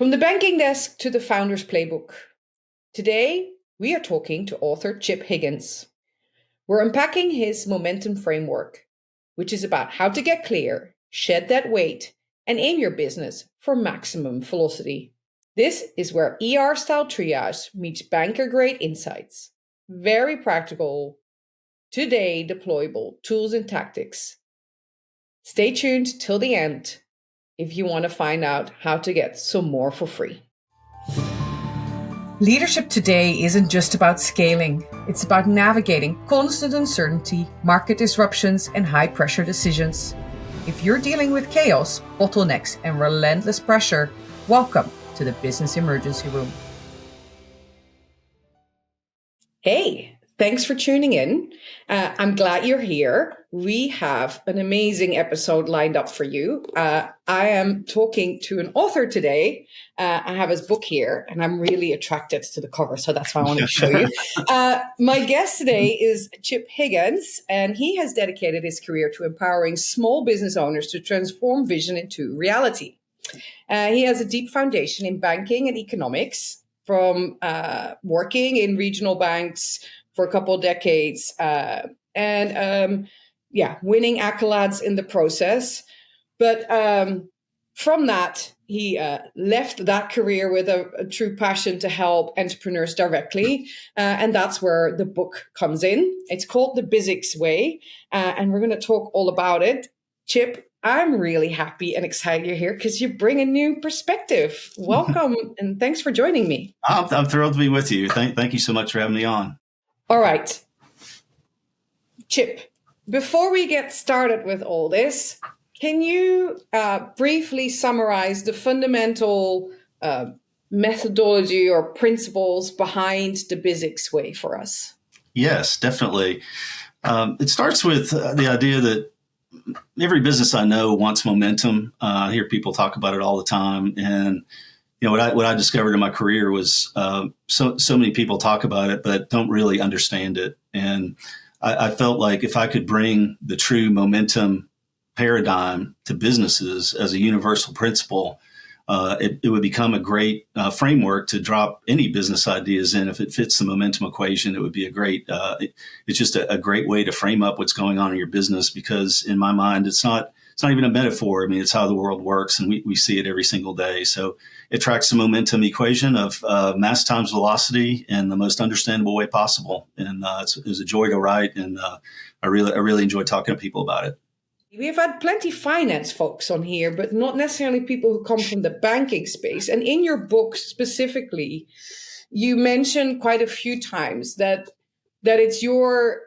From the banking desk to the founder's playbook. Today, we are talking to author Chip Higgins. We're unpacking his momentum framework, which is about how to get clear, shed that weight, and aim your business for maximum velocity. This is where ER-style triage meets banker-grade insights. Very practical, today deployable tools and tactics. Stay tuned till the end if you want to find out how to get some more for free. Leadership today isn't just about scaling. It's about navigating constant uncertainty, market disruptions, and high-pressure decisions. If you're dealing with chaos, bottlenecks, and relentless pressure, welcome to the Business Emergency Room. Hey, thanks for tuning in. I'm glad you're here. We have an amazing episode lined up for you. I am talking to an author today. I have his book here, and I'm really attracted to the cover, so that's why I wanted to show you. My guest today is Chip Higgins, and he has dedicated his career to empowering small business owners to transform vision into reality. He has a deep foundation in banking and economics from working in regional banks for a couple of decades and winning accolades in the process. But from that, he left that career with a true passion to help entrepreneurs directly. And that's where the book comes in. It's called The Bizix Way. And we're going to talk all about it. Chip, I'm really happy and excited you're here because you bring a new perspective. Welcome, and thanks for joining me. I'm thrilled to be with you. Thank you so much for having me on. All right. Chip, before we get started with all this, can you briefly summarize the fundamental methodology or principles behind the Bizix Way for us? Yes, definitely. It starts with the idea that every business I know wants momentum. I hear people talk about it all the time. And what I discovered in my career was so many people talk about it, but don't really understand it. And I felt like if I could bring the true momentum paradigm to businesses as a universal principle, it would become a great framework to drop any business ideas in. If it fits the momentum equation, it would be a great, it's just a great way to frame up what's going on in your business, because in my mind, it's not even a metaphor. I mean, it's how the world works, and we see it every single day. So it tracks the momentum equation of mass times velocity in the most understandable way possible. And it was a joy to write, and I really enjoyed talking to people about it. We've had plenty finance folks on here, but not necessarily people who come from the banking space. And in your book specifically, you mentioned quite a few times that it's your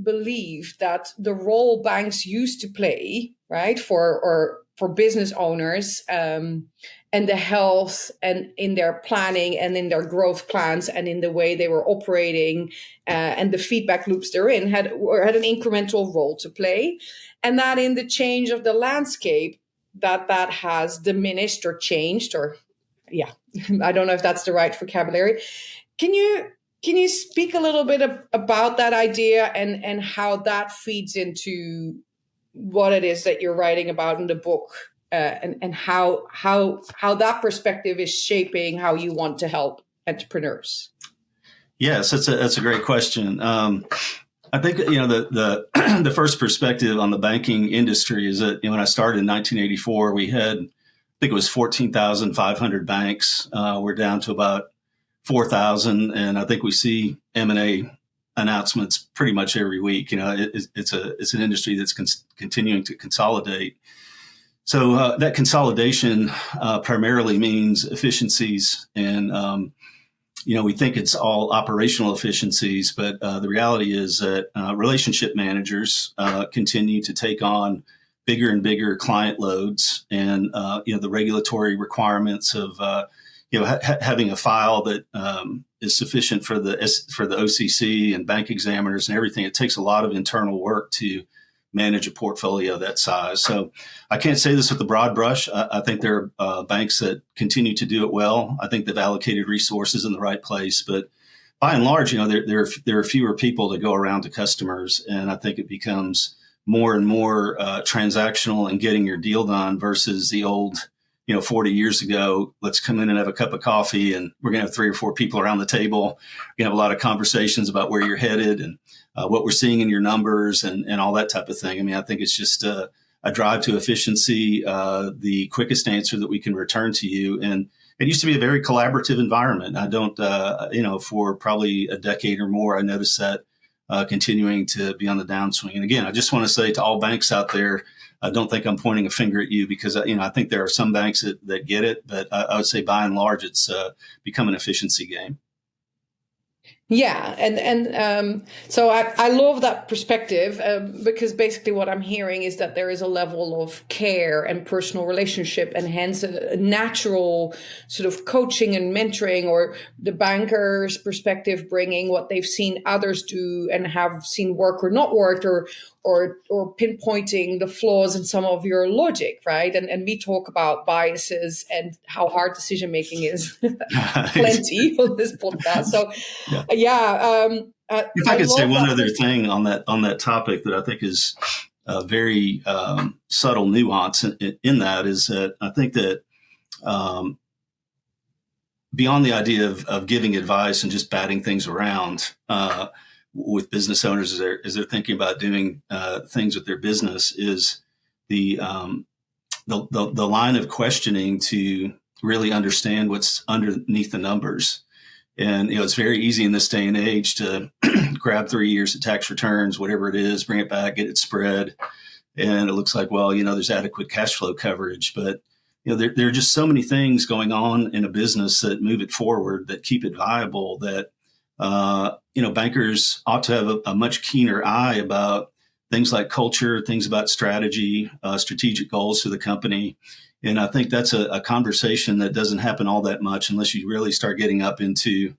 belief that the role banks used to play, right, for business owners and the health and in their planning and in their growth plans and in the way they were operating and the feedback loops they're in had an incremental role to play. And that in the change of the landscape, that has diminished or changed, or I don't know if that's the right vocabulary. Can you speak a little bit about that idea and how that feeds into what it is that you're writing about in the book, and how that perspective is shaping how you want to help entrepreneurs? Yes, that's a great question. I think the first perspective on the banking industry is that when I started in 1984, we had, I think it was 14,500 banks. We're down to about 4,000, and I think we see M&A announcements pretty much every week. It's an industry that's continuing to consolidate. So that consolidation primarily means efficiencies, and we think it's all operational efficiencies, but the reality is that relationship managers continue to take on bigger and bigger client loads, and the regulatory requirements of having a file that is sufficient for the OCC and bank examiners and everything. It takes a lot of internal work to manage a portfolio that size. So I can't say this with a broad brush. I think there are banks that continue to do it well. I think they've allocated resources in the right place, but by and large, there are fewer people that go around to customers, and I think it becomes more and more transactional and getting your deal done versus the old 40 years ago, let's come in and have a cup of coffee, and we're going to have 3 or 4 people around the table. We're going to have a lot of conversations about where you're headed and what we're seeing in your numbers and all that type of thing. I mean, I think it's just a drive to efficiency, the quickest answer that we can return to you. And it used to be a very collaborative environment. I don't, for probably a decade or more, I noticed that continuing to be on the downswing. And again, I just want to say to all banks out there, I don't think I'm pointing a finger at you, because, I think there are some banks that get it, but I would say by and large, it's become an efficiency game. Yeah, so I love that perspective, because basically what I'm hearing is that there is a level of care and personal relationship, and hence a natural sort of coaching and mentoring, or the banker's perspective bringing what they've seen others do and have seen work or not work, or pinpointing the flaws in some of your logic, right? And we talk about biases and how hard decision making is plenty on this podcast. So if I could say one other thing on that topic that I think is a very subtle nuance in that, is that I think that beyond the idea of giving advice and just batting things around with business owners as they're thinking about doing things with their business, is the line of questioning to really understand what's underneath the numbers. And, it's very easy in this day and age to grab 3 years of tax returns, whatever it is, bring it back, get it spread. And it looks like, well, there's adequate cash flow coverage. But, there are just so many things going on in a business that move it forward, that keep it viable, that, bankers ought to have a much keener eye about things like culture, things about strategy, strategic goals for the company. And I think that's a conversation that doesn't happen all that much unless you really start getting up into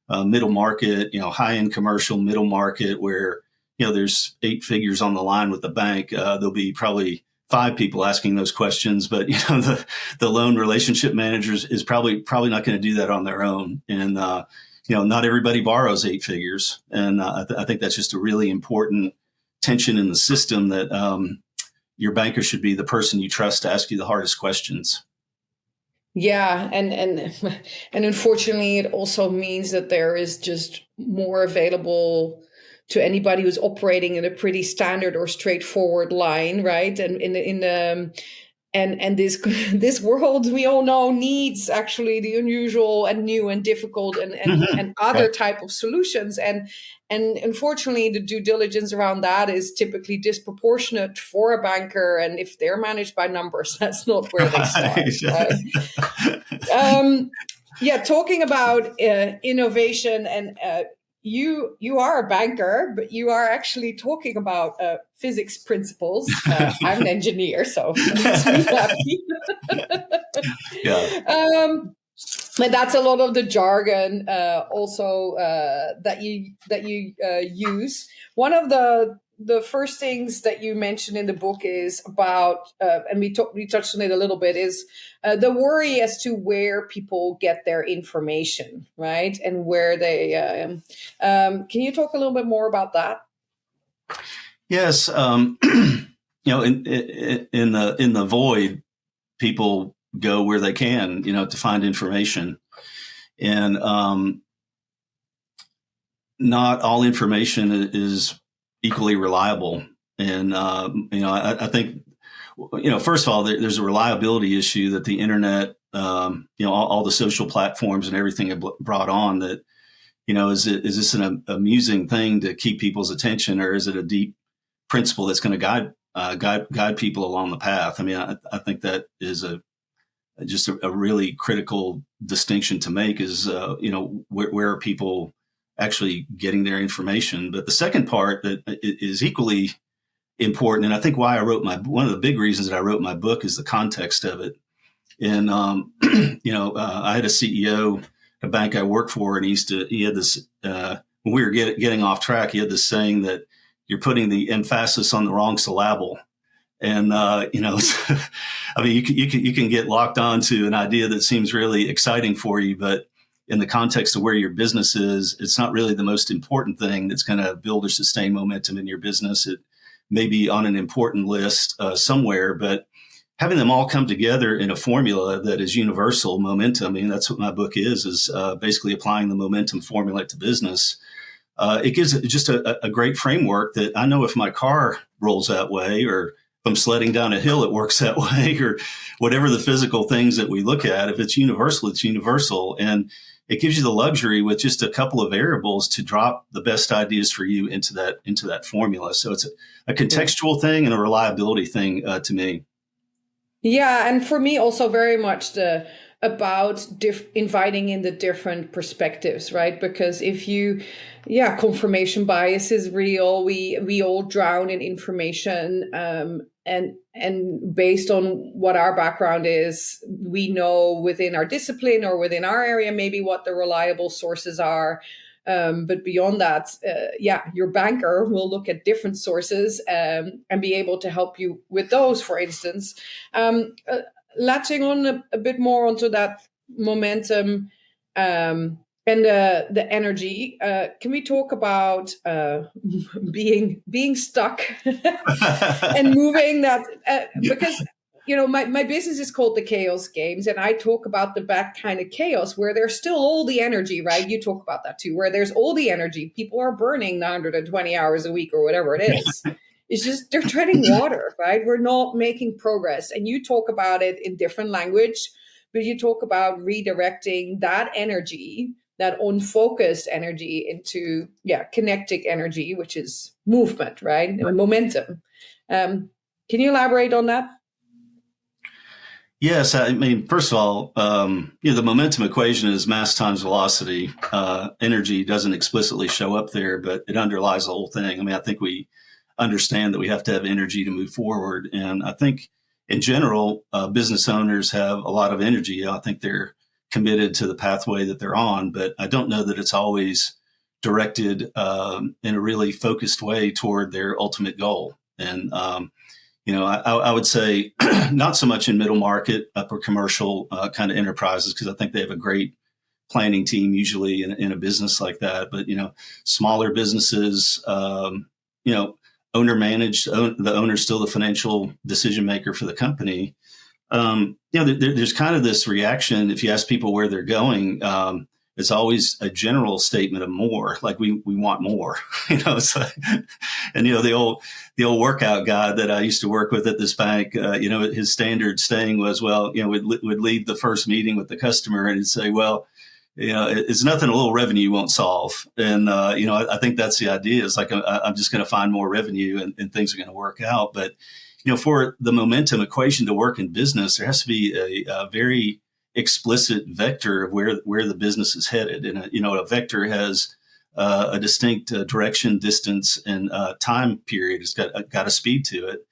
middle market, high-end commercial middle market, where, there's 8 figures on the line with the bank. There'll be probably 5 people asking those questions, but, the loan relationship managers is probably not going to do that on their own. And, not everybody borrows 8 figures. And I think that's just a really important tension in the system, that your banker should be the person you trust to ask you the hardest questions. Yeah, and unfortunately, it also means that there is just more available to anybody who's operating in a pretty standard or straightforward line, right? And this world, we all know, needs actually the unusual and new and difficult and other type of solutions. And unfortunately, the due diligence around that is typically disproportionate for a banker. And if they're managed by numbers, that's not where they start. Right? Talking about innovation, and you are a banker, but you are actually talking about physics principles. I'm an engineer, so makes me happy. But that's a lot of the jargon also that you use. One of the first things that you mentioned in the book is about, and we touched on it a little bit, is the worry as to where people get their information, right? And where they, can you talk a little bit more about that? Yes. In the void, people go where they can, to find information. And not all information is equally reliable. And, I think, first of all, there's a reliability issue that the internet, all the social platforms and everything have brought on, that, is this an amusing thing to keep people's attention, or is it a deep principle that's going to guide people along the path? I mean, I think that is just a really critical distinction to make, is, where are people actually getting their information? But the second part that is equally important, and I think why I wrote one of the big reasons that I wrote my book, is the context of it. And, I had a CEO, a bank I worked for, and he had this, when we were getting off track, he had this saying that you're putting the emphasis on the wrong syllable. And, I mean, you can get locked onto an idea that seems really exciting for you, but in the context of where your business is, it's not really the most important thing that's going to build or sustain momentum in your business. It may be on an important list somewhere, but having them all come together in a formula that is universal momentum. I mean, that's what my book is basically applying the momentum formula to business. It gives just a great framework that I know if my car rolls that way, or if I'm sledding down a hill, it works that way, or whatever the physical things that we look at. If it's universal, it's universal. And it gives you the luxury with just a couple of variables to drop the best ideas for you into that formula. So it's a contextual thing and a reliability thing to me. Yeah, and for me also very much about inviting in the different perspectives, right? Because if you, confirmation bias is real. We all drown in information, and based on what our background is, we know within our discipline or within our area maybe what the reliable sources are. But beyond that, your banker will look at different sources and be able to help you with those, for instance. Latching on a bit more onto that momentum and the energy, can we talk about being stuck and moving that? Because my business is called the Chaos Games, and I talk about the bad kind of chaos where there's still all the energy, right? You talk about that too, where there's all the energy. People are burning 120 hours a week or whatever it is. It's just they're treading water, right? We're not making progress. And you talk about it in different language, but you talk about redirecting that energy, that unfocused energy, into kinetic energy, which is movement, right? And momentum. Can you elaborate on that? Yes, I mean, first of all, the momentum equation is mass times velocity. Energy doesn't explicitly show up there, but it underlies the whole thing. I mean, I think we understand that we have to have energy to move forward, and I think in general, business owners have a lot of energy. I think they're committed to the pathway that they're on, but I don't know that it's always directed in a really focused way toward their ultimate goal. And I would say not so much in middle market, upper commercial kind of enterprises, because I think they have a great planning team usually in a business like that. But, smaller businesses, owner managed, the owner's still the financial decision maker for the company. There's kind of this reaction. If you ask people where they're going, it's always a general statement of more, like we want more, it's like, and, the old workout guy that I used to work with at this bank, his standard saying was, we'd leave the first meeting with the customer and he'd say, it's nothing a little revenue won't solve. And, I think that's the idea. It's like, I'm just going to find more revenue and things are going to work out. But, for the momentum equation to work in business, there has to be a very explicit vector of where the business is headed. And, a vector has a distinct direction, distance, and time period. It's got a speed to it.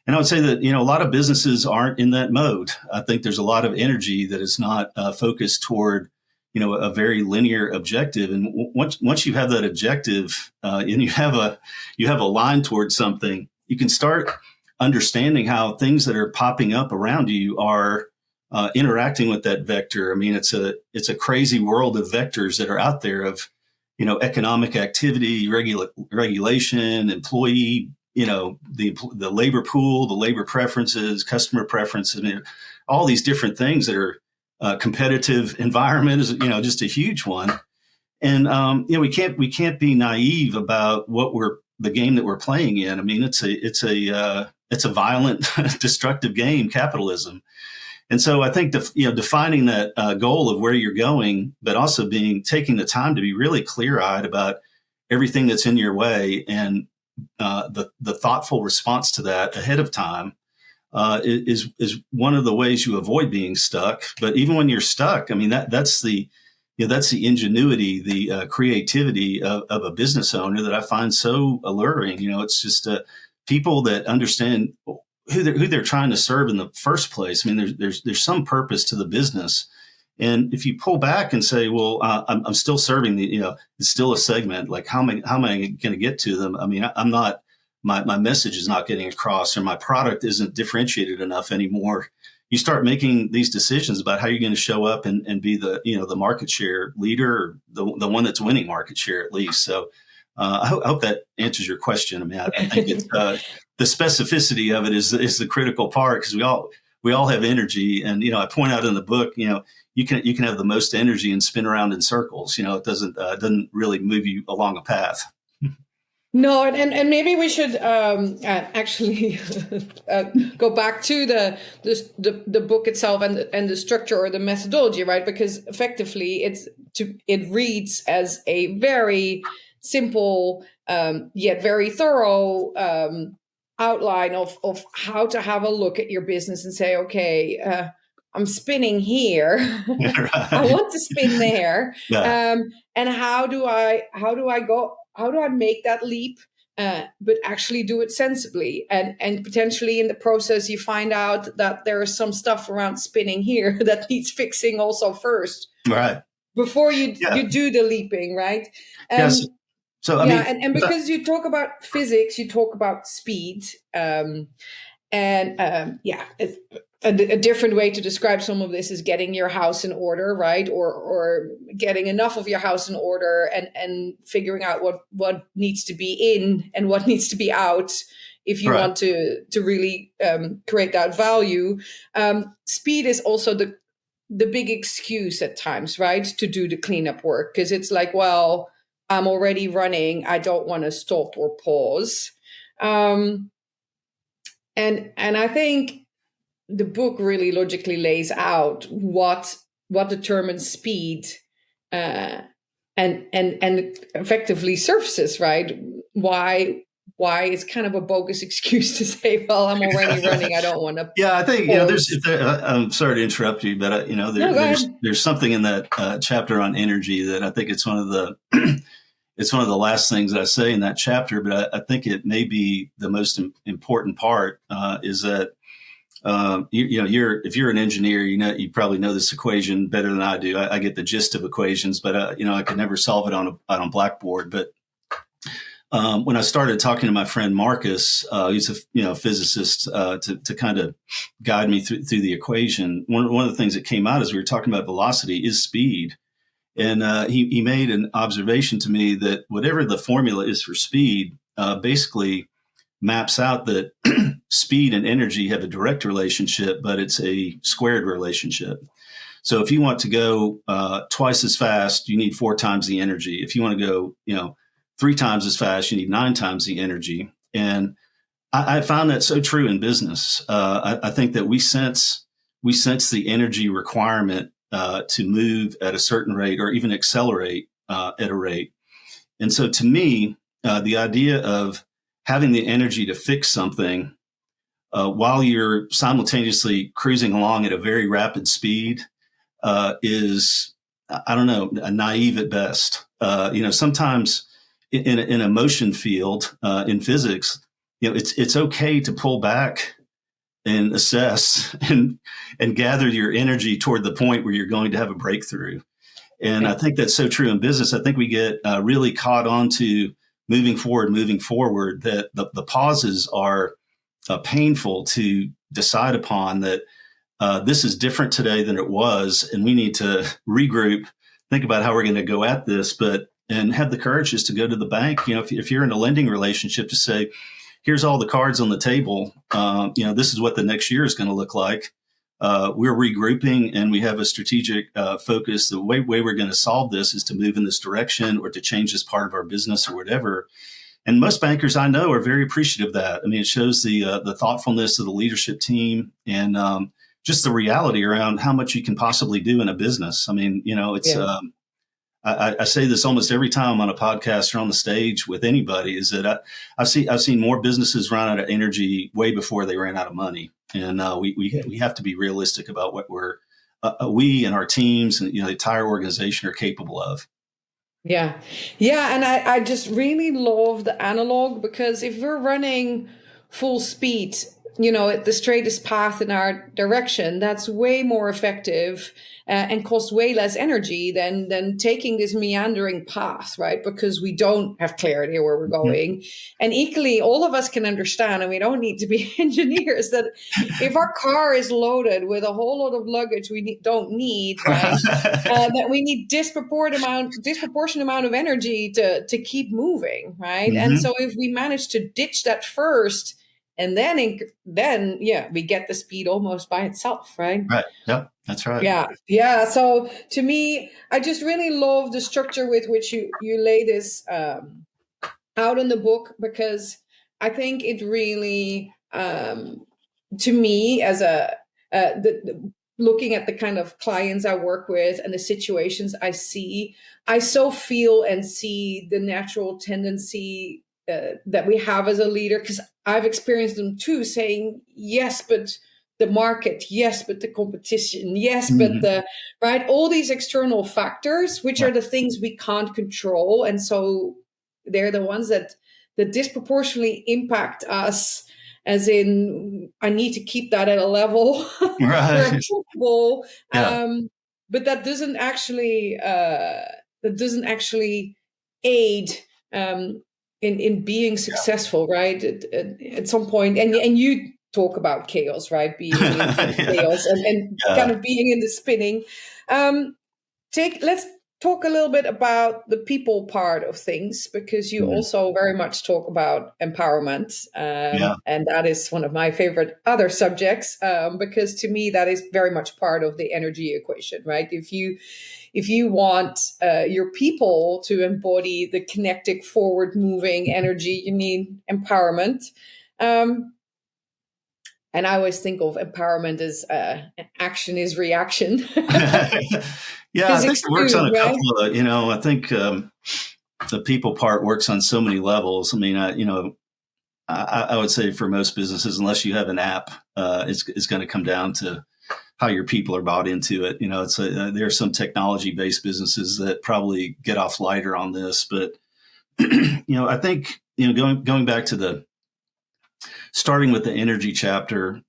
And I would say that, a lot of businesses aren't in that mode. I think there's a lot of energy that is not focused toward, a very linear objective. And once you have that objective and you have a line towards something, you can start understanding how things that are popping up around you are interacting with that vector. I mean, it's a crazy world of vectors that are out there of, economic activity, regulation, employee, the labor pool, the labor preferences, customer preferences, I mean, all these different things that are competitive environment is, just a huge one. And, we can't be naive about the game that we're playing in. I mean, it's a violent, destructive game, capitalism. And so I think, defining that goal of where you're going, but also taking the time to be really clear-eyed about everything that's in your way and the thoughtful response to that ahead of time is one of the ways you avoid being stuck. But even when you're stuck, I mean, that's the ingenuity, the creativity of a business owner that I find so alluring. It's just people that understand who they're trying to serve in the first place. I mean, there's some purpose to the business. And if you pull back and say, well, I'm still serving it's still a segment. Like how am I going to get to them? I mean, I'm not, my message is not getting across, or my product isn't differentiated enough anymore. You start making these decisions about how you're going to show up and be the market share leader, or the one that's winning market share at least. So I hope that answers your question. I mean, I think it's, the specificity of it is the critical part, because we all have energy. And, I point out in the book, you can have the most energy and spin around in circles. It doesn't really move you along a path. No, and maybe we should actually go back to the book itself and the structure or the methodology, right? Because effectively, it reads as a very simple yet very thorough outline of how to have a look at your business and say, okay, I'm spinning here. Right. I want to spin there. Yeah. And how do I go? How do I make that leap, but actually do it sensibly? And potentially in the process, you find out that there is some stuff around spinning here that needs fixing also first, Right. before you Yeah. do the leaping, right? Yes. So, I Yeah, mean, and because you talk about physics, you talk about speed, a different way to describe some of this is getting your house in order, right? Or getting enough of your house in order and figuring out what needs to be in and what needs to be out if you right. want to really create that value. Speed is also the big excuse at times, right? To do the cleanup work, because it's like, well, I'm already running. I don't want to stop or pause. And I think the book really logically lays out what determines speed, and effectively surfaces, right, why it's kind of a bogus excuse to say, well, I'm already running, I don't want to Yeah, I think pause. I'm sorry to interrupt you, but No, go ahead. there's something in that chapter on energy that I think it's one of the it's one of the last things that I say in that chapter, but I think it may be the most important part. Is that if you're an engineer, you probably know this equation better than I do. I get the gist of equations, but I could never solve it on a blackboard. But when I started talking to my friend Marcus, he's a physicist, to kind of guide me through the equation. One of the things that came out as we were talking about velocity is speed. And he made an observation to me that whatever the formula is for speed, basically maps out that speed and energy have a direct relationship, but it's a squared relationship. So if you want to go twice as fast, you need 4 times the energy. If you want to go, 3 times as fast, you need 9 times the energy. And I found that so true in business. I think that we sense the energy requirement to move at a certain rate or even accelerate at a rate. And so to me, the idea of having the energy to fix something while you're simultaneously cruising along at a very rapid speed is, I don't know, naive at best. Sometimes in a motion field in physics, it's okay to pull back and assess and gather your energy toward the point where you're going to have a breakthrough. And I think that's so true in business. I think we get really caught on to moving forward, that the pauses are painful to decide upon, that this is different today than it was, and we need to regroup, think about how we're going to go at this, and have the courage just to go to the bank. If you're in a lending relationship, to say, here's all the cards on the table. This is what the next year is going to look like. We're regrouping, and we have a strategic focus. The way we're going to solve this is to move in this direction or to change this part of our business or whatever. And most bankers I know are very appreciative of that. I mean, it shows the thoughtfulness of the leadership team and just the reality around how much you can possibly do in a business. I mean, it's. Yeah. I say this almost every time I'm on a podcast or on the stage with anybody, is that I've seen more businesses run out of energy way before they ran out of money, and we have to be realistic about what we and our teams and the entire organization are capable of. Yeah. And I just really love the analog, because if we're running full speed, at the straightest path in our direction, that's way more effective and costs way less energy than taking this meandering path, right? Because we don't have clarity where we're going. Mm-hmm. And equally, all of us can understand, and we don't need to be engineers, that if our car is loaded with a whole lot of luggage we don't need, right? That we need disproportionate amount of energy to keep moving, right? Mm-hmm. And so if we manage to ditch that first And then we get the speed almost by itself, right? Right. Yep. That's right. Yeah. So to me, I just really love the structure with which you lay this out in the book, because I think it really, to me, as looking at the kind of clients I work with and the situations I see, I so feel and see the natural tendency that we have as a leader, because I've experienced them too, saying, yes, but the market, yes, but the competition, yes, but Mm-hmm. right, all these external factors, which Yeah. are the things we can't control. And so they're the ones that disproportionately impact us, as in, I need to keep that at a level where I'm Right. comfortable. Yeah. But that doesn't actually aid in being successful, right? At some point, and you talk about chaos, right? Being in Yeah. chaos, and kind Yeah. of being in the spinning. Um, let's talk a little bit about the people part of things, because you Mhm. also very much talk about empowerment, Yeah. and that is one of my favorite other subjects, because to me that is very much part of the energy equation, right? If you want your people to embody the kinetic, forward moving energy, you need empowerment. um, and I always think of empowerment as action is reaction. Yeah, I think Physics it works on too, a right? couple of, I think the people part works on so many levels. I mean, I would say for most businesses, unless you have an app, it's going to come down to how your people are bought into it. There are some technology based businesses that probably get off lighter on this, but I think, going back to starting with the energy chapter,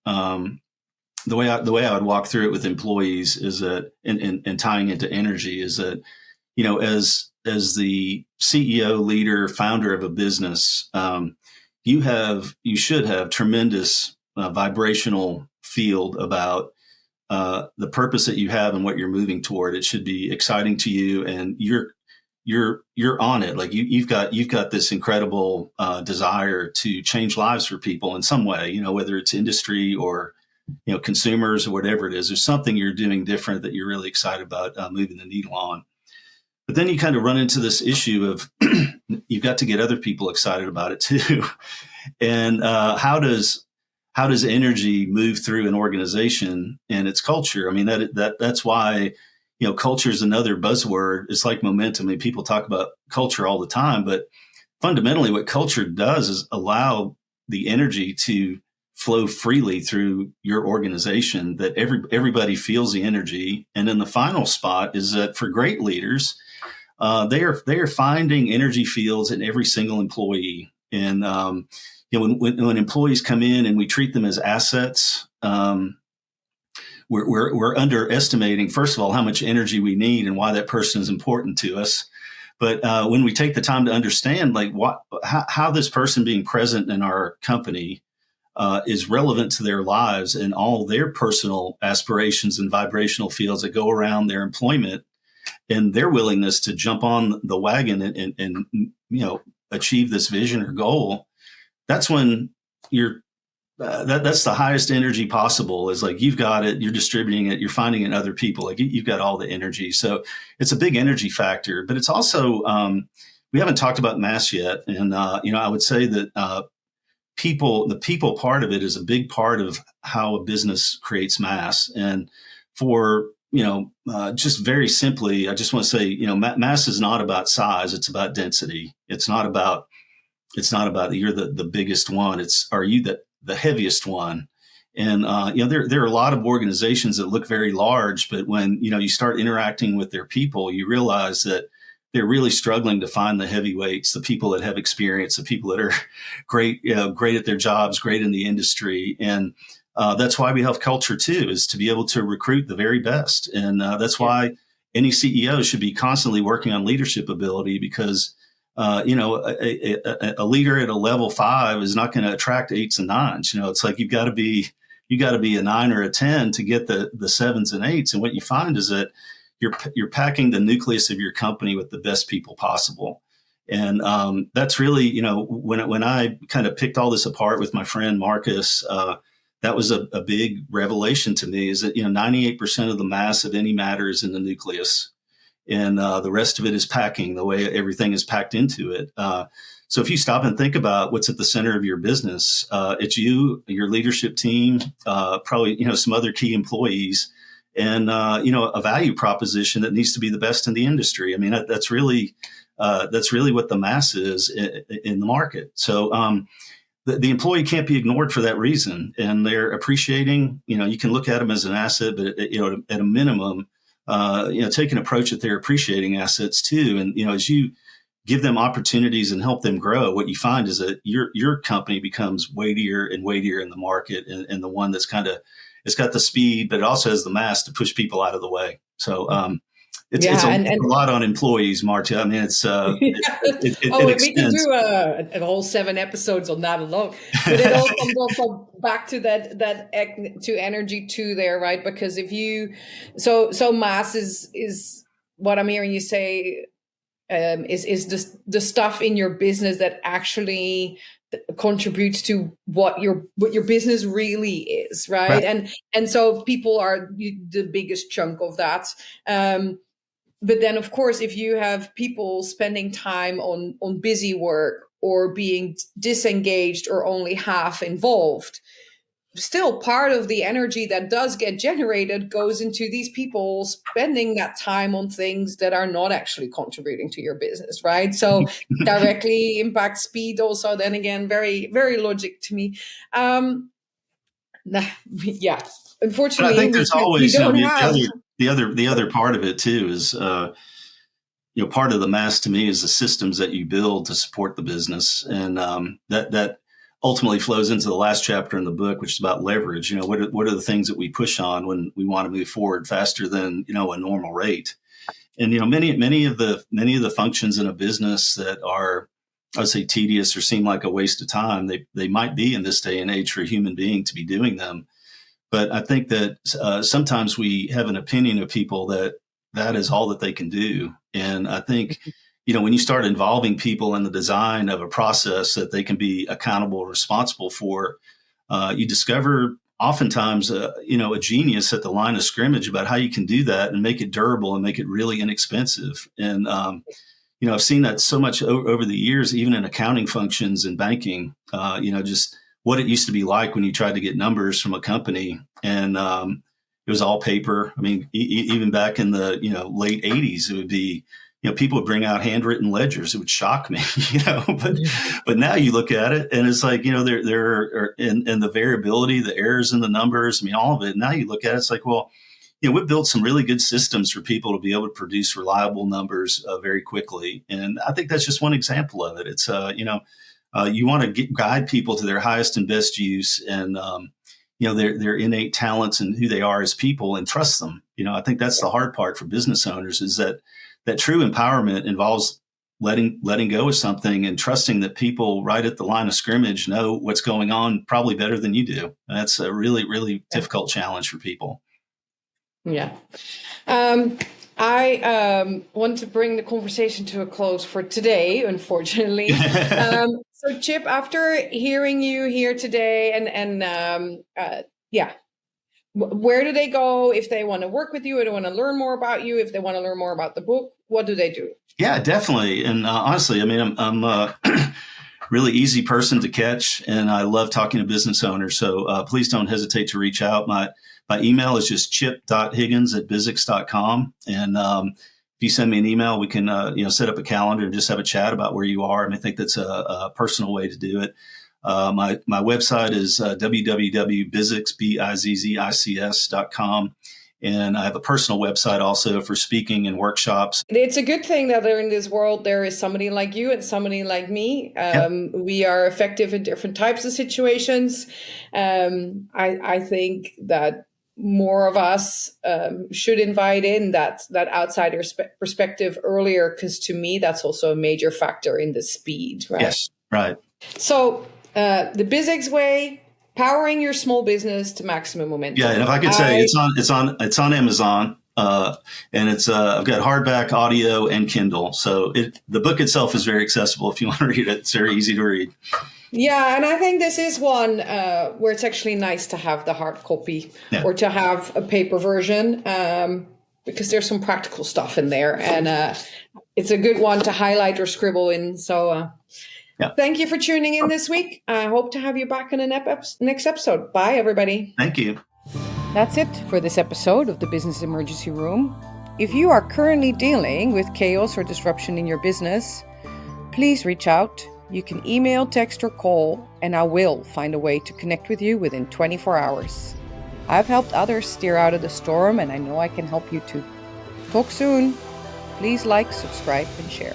the way I would walk through it with employees is that, and tying into energy, is that, as the CEO, leader, founder of a business, you should have tremendous vibrational field about the purpose that you have and what you're moving toward. It should be exciting to you, and you're on it. Like you've got this incredible desire to change lives for people in some way. Whether it's industry or consumers or whatever it is. There's something you're doing different that you're really excited about moving the needle on. But then you kind of run into this issue of you've got to get other people excited about it too. And how does energy move through an organization and its culture? I mean, that's why culture is another buzzword. It's like momentum. I mean, people talk about culture all the time, but fundamentally, what culture does is allow the energy to flow freely through your organization, that everybody feels the energy. And then the final spot is that for great leaders, they are finding energy fields in every single employee. And when employees come in and we treat them as assets, we're underestimating, first of all, how much energy we need and why that person is important to us. But when we take the time to understand, like how this person being present in our company is relevant to their lives and all their personal aspirations and vibrational fields that go around their employment, and their willingness to jump on the wagon and achieve this vision or goal, that's when that's the highest energy possible. Is like, you've got it, you're distributing it, you're finding it in other people. Like you've got all the energy. So it's a big energy factor, but it's also, we haven't talked about mass yet. And, I would say that, the people part of it is a big part of how a business creates mass. And for, just very simply, I just want to say, mass is not about size. It's about density. It's not about you're the biggest one. Are you the heaviest one? And there are a lot of organizations that look very large, but when you start interacting with their people, you realize that they're really struggling to find the heavyweights, the people that have experience, the people that are great at their jobs, great in the industry. And that's why we have culture too, is to be able to recruit the very best. And that's why any CEO should be constantly working on leadership ability, because a leader at a level 5 is not going to attract 8s and 9s. It's like you got to be a 9 or a 10 to get the 7s and 8s. And what you find is that you're packing the nucleus of your company with the best people possible. And that's really, when I kind of picked all this apart with my friend Marcus, that was a big revelation to me, is that, 98% of the mass of any matter is in the nucleus. And the rest of it is packing, the way everything is packed into it. So if you stop and think about what's at the center of your business, it's you, your leadership team, probably, some other key employees, and, a value proposition that needs to be the best in the industry. I mean, that's really what the mass is in the market. So the employee can't be ignored for that reason. And they're appreciating, you can look at them as an asset, but, at a minimum, take an approach that they're appreciating assets too. And, as you give them opportunities and help them grow, what you find is that your company becomes weightier and weightier in the market, and the one that's it's got the speed, but it also has the mass to push people out of the way. So, it's a lot on employees, Maartje. I mean, it's we can do a whole 7 episodes on that alone. But it all comes also back to that to energy too there, right? Because if you so mass is what I'm hearing you say, is the stuff in your business that actually contributes to what your business really is, right? And so people are the biggest chunk of that. But then, of course, if you have people spending time on busy work or being disengaged or only half involved, still part of the energy that does get generated goes into these people spending that time on things that are not actually contributing to your business, right? So directly impact speed also, then again, very, very logic to me. Yeah, unfortunately, but I think there's always the other part of it too is, part of the mass to me is the systems that you build to support the business. And that ultimately flows into the last chapter in the book, which is about leverage. What are the things that we push on when we want to move forward faster than, a normal rate? And, many of the functions in a business that are, I would say, tedious or seem like a waste of time, they might be in this day and age for a human being to be doing them. But I think that sometimes we have an opinion of people that is all that they can do. And I think, when you start involving people in the design of a process that they can be accountable or responsible for, you discover oftentimes, a genius at the line of scrimmage about how you can do that and make it durable and make it really inexpensive. And, I've seen that so much over the years, even in accounting functions and banking, just what it used to be like when you tried to get numbers from a company, and it was all paper. I mean, even back in the late 80s, it would be people would bring out handwritten ledgers. It would shock me, but now you look at it and it's like there are and the variability, the errors in the numbers. I mean, all of it. Now you look at it, it's like, well, we've built some really good systems for people to be able to produce reliable numbers very quickly, and I think that's just one example of it. It's you want to guide people to their highest and best use, and their innate talents and who they are as people, and trust them. I think that's the hard part for business owners, is that true empowerment involves letting go of something and trusting that people right at the line of scrimmage know what's going on probably better than you do. And that's a really, really difficult challenge for people. Yeah. I want to bring the conversation to a close for today, unfortunately. So, Chip, after hearing you here today, where do they go if they want to work with you, or they want to learn more about you, if they want to learn more about the book? What do they do? Yeah, definitely. And honestly, I mean, I'm a really easy person to catch, and I love talking to business owners. So please don't hesitate to reach out. My email is just chip.higgins@bizix.com. And if you send me an email, we can set up a calendar and just have a chat about where you are. And I think that's a personal way to do it. My website is www.bizix.com. And I have a personal website also for speaking and workshops. It's a good thing that in this world there is somebody like you and somebody like me. We are effective in different types of situations. I think that more of us should invite in that outsider perspective earlier, because to me, that's also a major factor in the speed, right? Yes, right. So the BizX way, powering your small business to maximum momentum. Yeah, and if I could say, it's on Amazon, And it's I've got hardback, audio, and Kindle. So the book itself is very accessible if you want to read it. It's very easy to read. Yeah, and I think this is one where it's actually nice to have the hard copy or to have a paper version because there's some practical stuff in there. And it's a good one to highlight or scribble in. So thank you for tuning in this week. I hope to have you back in the next episode. Bye, everybody. Thank you. That's it for this episode of the Business Emergency Room. If you are currently dealing with chaos or disruption in your business, please reach out. You can email, text, or call, and I will find a way to connect with you within 24 hours. I've helped others steer out of the storm, and I know I can help you too. Talk soon. Please like, subscribe, and share.